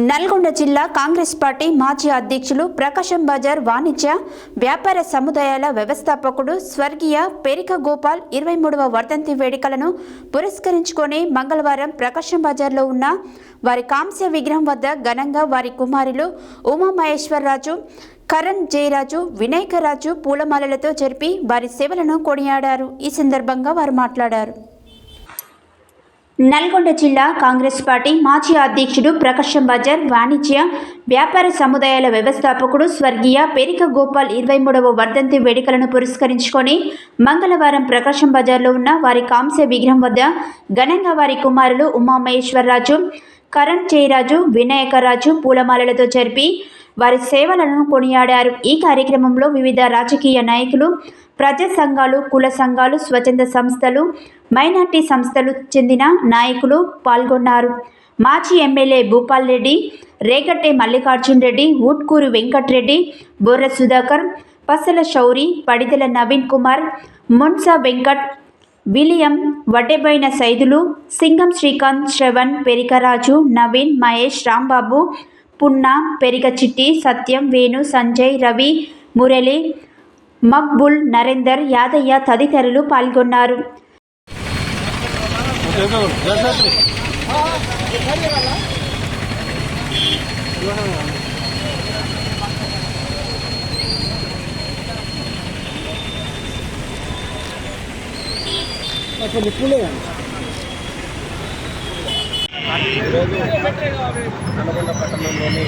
నల్గొండ జిల్లా కాంగ్రెస్ పార్టీ మాజీ అధ్యక్షులు ప్రకాశం బజార్ వాణిజ్య వ్యాపార సముదాయాల వ్యవస్థాపకుడు స్వర్గీయ పెరిక గోపాల్ 23వ వర్ధంతి వేడుకలను పురస్కరించుకొని మంగళవారం ప్రకాశం బజార్లో ఉన్న వారి కాంస్య విగ్రహం వద్ద ఘనంగా వారి కుమారులు ఉమా మహేశ్వరరాజు, కరణ్ జయరాజు, వినాయకరాజు పూలమాలలతో జరిపి వారి సేవలను కొనియాడారు. ఈ సందర్భంగా వారు మాట్లాడారు. నల్గొండ జిల్లా కాంగ్రెస్ పార్టీ మాజీ అధ్యక్షుడు ప్రకాశం బజార్ వాణిజ్య వ్యాపార సముదాయాల వ్యవస్థాపకుడు స్వర్గీయ పెరిక గోపాల్ 23వ వర్ధంతి వేడుకలను పురస్కరించుకొని మంగళవారం ప్రకాశం బజార్లో ఉన్న వారి కాంస్య విగ్రహం వద్ద ఘనంగా వారి కుమారులు ఉమా మహేశ్వరరాజు, కరణ్ జయరాజు, వినాయకరాజు పూలమాలలతో జరిపి వారి సేవలను కొనియాడారు. ఈ కార్యక్రమంలో వివిధ రాజకీయ నాయకులు, ప్రజా సంఘాలు, కుల సంఘాలు, స్వచ్ఛంద సంస్థలు, మైనార్టీ సంస్థలు చెందిన నాయకులు పాల్గొన్నారు. మాజీ ఎమ్మెల్యే భూపాల్ రెడ్డి, రేగట్టే మల్లికార్జున్ రెడ్డి, ఊట్కూరు వెంకట్రెడ్డి, బొర్ర సుధాకర్, పసల శౌరి, పడిదల నవీన్ కుమార్, మున్సా వెంకట్, విలియం, వడ్డెబైన సైదులు, సింగం శ్రీకాంత్, శ్రవణ్, పెరికరాజు, నవీన్, మహేష్, రాంబాబు, పున్నా, పెరిక చిట్టి, సత్యం, వేణు, సంజయ్, రవి, మురళి, మక్బుల్, నరేందర్, యాదయ్య తదితరులు పాల్గొన్నారు. నల్గొండ పట్టణంలోని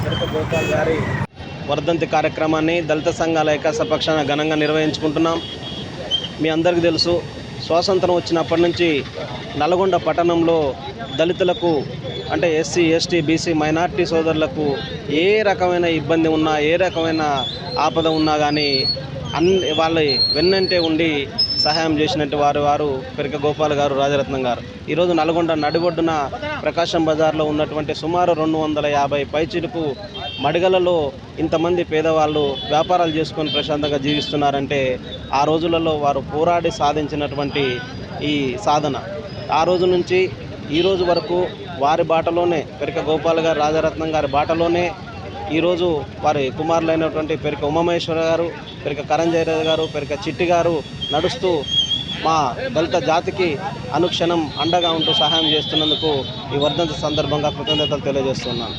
పెరిక గోపాల్ గారి వర్ధంతి కార్యక్రమాన్ని దళిత సంఘాల ఏకాస పక్షాన ఘనంగా నిర్వహించుకుంటున్నాం. మీ అందరికీ తెలుసు, స్వాతంత్రం వచ్చినప్పటి నుంచి నల్గొండ పట్టణంలో దళితులకు అంటే ఎస్సీ, ఎస్టీ, బీసీ, మైనార్టీ సోదరులకు ఏ రకమైన ఇబ్బంది ఉన్నా, ఏ రకమైన ఆపద ఉన్నా కానీ వాళ్ళ వెన్నంటే ఉండి సహాయం చేసినట్టు వారు పెరిక గోపాల్ గారు, రాజరత్నం గారు. ఈరోజు నల్గొండ నడిబొడ్డున ప్రకాశం బజార్లో ఉన్నటువంటి సుమారు 250 పైచిలుకు మడిగలలో ఇంతమంది పేదవాళ్ళు వ్యాపారాలు చేసుకొని ప్రశాంతంగా జీవిస్తున్నారంటే ఆ రోజులలో వారు పోరాడి సాధించినటువంటి ఈ సాధన. ఆ రోజు నుంచి ఈ రోజు వరకు వారి బాటలోనే, పెరిక గోపాల్ గారు, రాజరత్నం గారి బాటలోనే ఈరోజు వారి కుమారులైనటువంటి పెరిక ఉమామహేశ్వర గారు, పెరిక కరణ్ జయరాజు గారు, పెరిక చిట్టి గారు నడుస్తూ మా దళిత జాతికి అనుక్షణం అండగా ఉంటూ సహాయం చేస్తున్నందుకు ఈ వర్ధంతి సందర్భంగా కృతజ్ఞతలు తెలియజేస్తున్నాను.